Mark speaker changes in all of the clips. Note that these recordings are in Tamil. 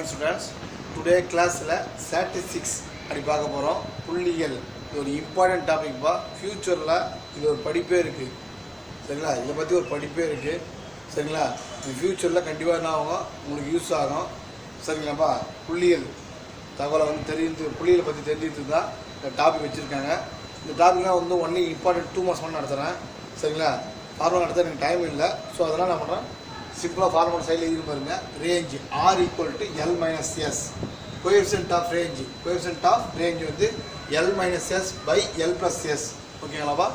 Speaker 1: Students, today class statistics அப்படி பார்க்க போறோம். புள்ளியியல் ஒரு இம்பார்ட்டன்ட் டாபிக் பா. ஃபியூச்சர்ல இது ஒரு படிப்பே இருக்கு. சரிங்களா? இத பத்தி ஒரு படிப்பே இருக்கு. சரிங்களா? இந்த ஃபியூச்சர்ல கண்டிப்பா என்ன ஆகும்? உங்களுக்கு யூஸ் ஆகும். சரிங்களாப்பா? புள்ளியியல் தகவலை வந்து தெரிந்து புள்ளியியல் பத்தி தெரிஞ்சிட்டு தான் இந்த டாபிக் வச்சிருக்காங்க. இந்த டாபிக்லாம் வந்து ஒன்லி இம்பார்ட்டன்ட் 2 மார்க்ஸ் மட்டும் நடத்துறேன். சரிங்களா? ஃபார்முலா நடத்த எனக்கு டைம் இல்லை. ஸோ அதனால் நான் பண்ணுறேன் சிம்பிளாக ஃபார்முலா சைடில் எழுதி பாருங்க. Range R = L - S. Coefficient of range வந்து L - S / L + S. ஓகேங்களாப்பா?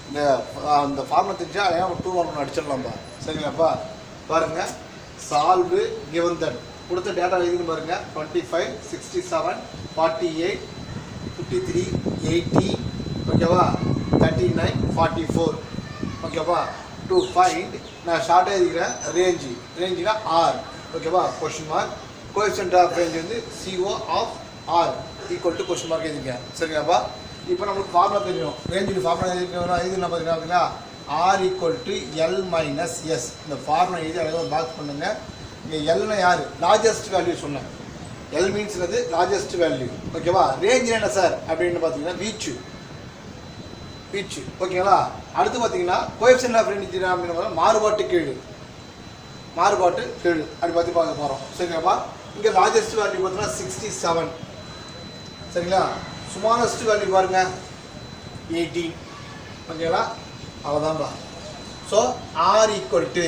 Speaker 1: இந்த ஃபார்முலா தெரிஞ்சா அதையா 2 மார்க் அடிச்சிடலாம்ப்பா. சரிங்களாப்பா? பாருங்கள். சால்வு கிவன் தட் கொடுத்த டேட்டா எழுதி பாருங்க. 25, 67, 48, 53, 80, ஓகேவா, 39, 44. ஓகேவா? டு ஃபைண்ட் நான் ஷார்ட்டாக எழுதிக்கிறேன். ரேஞ்சுனா R. ஓகேவா? Question mark. Coefficient of range வந்து CO ஆஃப் R = கொஸ்டின் மார்க் எழுதிருக்கேன். சரிங்களாப்பா? இப்போ நம்மளுக்கு ஃபார்முலா தெரியும். ரேஞ்சுக்கு ஃபார்முலா எழுதினா பார்த்தீங்கன்னா R = L - S. இந்த ஃபார்முலா எழுதி அழகாக பாக்ஸ் பண்ணுங்க. இங்கே எல்னா யார்? லார்ஜஸ்ட் வேல்யூ சொன்னேன். L மீன்ஸ்னது லார்ஜஸ்ட் வேல்யூ. ஓகேவா? ரேஞ்ச் என்ன சார் அப்படின்னு பார்த்தீங்கன்னா வீச்சு. ஓகேங்களா? அடுத்து பார்த்தீங்கன்னா கோஎஃபிஷியன்ட் ஆஃப் ரேஞ்ச் அப்படின்னா மாறுபாட்டு கீழ் அப்படி பற்றி பார்க்க போகிறோம். சரிங்களாப்பா? இங்கே லார்ஜஸ்ட் வேல்யூ பார்த்தீங்கன்னா 67. சரிங்களா? ஸ்மாலஸ்ட் வேல்யூ பாருங்க 18. ஓகேங்களா? அவ்வளோதான்பா. So R =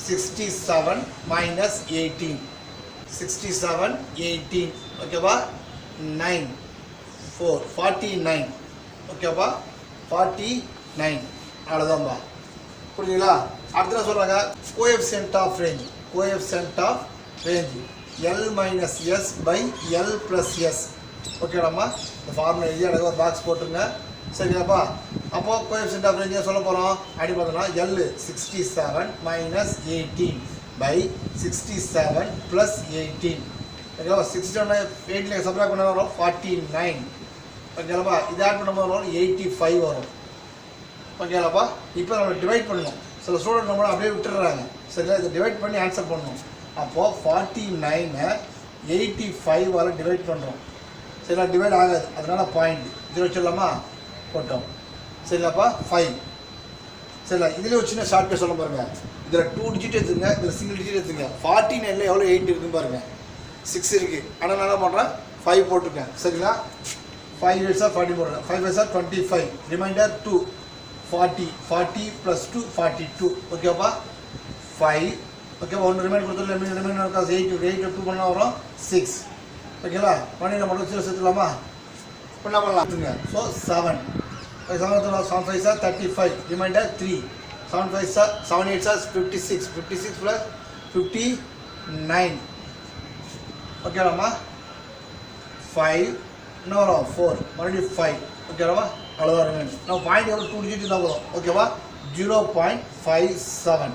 Speaker 1: 67 - 18. 67, 18. ஓகேவா? 9, 4, 49. ஓகேப்பா? 49. அவ்வளோதான்பா. புரியுதுங்களா? அடுத்த சொல்கிறாங்க coefficient of range L - S / L + S. ஓகேடாம்மா? இந்த ஃபார்முலா எழுதி அழகாக ஒரு பாக்ஸ் போட்டுருங்க. சரிங்களாப்பா? அப்போது கோஎஃபிஷியன்ட் ஆஃப் ரேஞ்ச் சொல்ல போகிறோம் அப்படி பார்த்தோம்னா L 67 - 18 / 67 + 18. ஓகேவா? 67 18 சப்ராக்ட் பண்ண வரும் 49. ஓகேலாப்பா? இது ஆட் பண்ணும்போது வரும் 85 வரும். ஓகேலாப்பா? இப்போ நம்ம டிவைட் பண்ணணும். சில ஸ்டூடெண்ட் நம்மளை அப்படியே விட்டுடுறாங்க. சரிங்களா? இதை டிவைட் பண்ணி ஆன்சர் பண்ணணும். அப்போது 49 85 டிவைட் பண்ணுறோம். சரிங்களா? டிவைட் ஆகாது, அதனால் பாயிண்ட் 0 சொல்லலாமா? போட்டோம். சரிங்களாப்பா? 5. சரிங்களா? இதில் ஒரு சின்ன ஷார்ட்கட் சொல்ல பாருங்கள். இதில் 2 டிஜிட் எடுத்துங்க, இதில் சிங்கிள் டிஜிட் எடுத்துங்க. 49 எவ்வளோ 8 இருக்குன்னு பாருங்கள். 6 இருக்குது. ஆனால் நான் என்ன பண்ணுறேன் 5 போட்டிருக்கேன். சரிங்களா? 5 8 40 போடுறேன். 5 5 25. ரிமைண்டர் 2 40. 40 + 2 42. ஓகேப்பா? 5. ஓகேவா? 1 ரிமைண்டர் கொடுத்துருல ரிமைண்டர் 8 2 பண்ணால் வரும் 6. ஓகேங்களா? 1 மட்டும் 0 சேர்த்துலாமா? என்ன பண்ணலாம்? ஸோ 7. 7 5 35. ரிமைண்டர் 3. 7 8 56. 56 + 59. ஓகேவாம்மா? 5 இன்னும் வரும் 4 மறுபடியும் 5. ஓகேவா? அவ்வளோதான் ரிமைண்ட். நம்ம பாயிண்ட் எவ்வளோ 2 டிஜிட் தான் போதும். ஓகேவா? 0.57.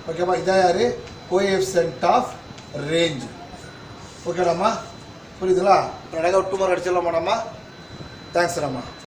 Speaker 1: ஓகேவா? இதான் யார்? Coefficient of range. ஓகேடாம்மா? புரியுதுங்களா? அழகாக 2 மார்க் அடிச்சிடலாம் மேடம்மா. தேங்க்ஸ் ராம்மா.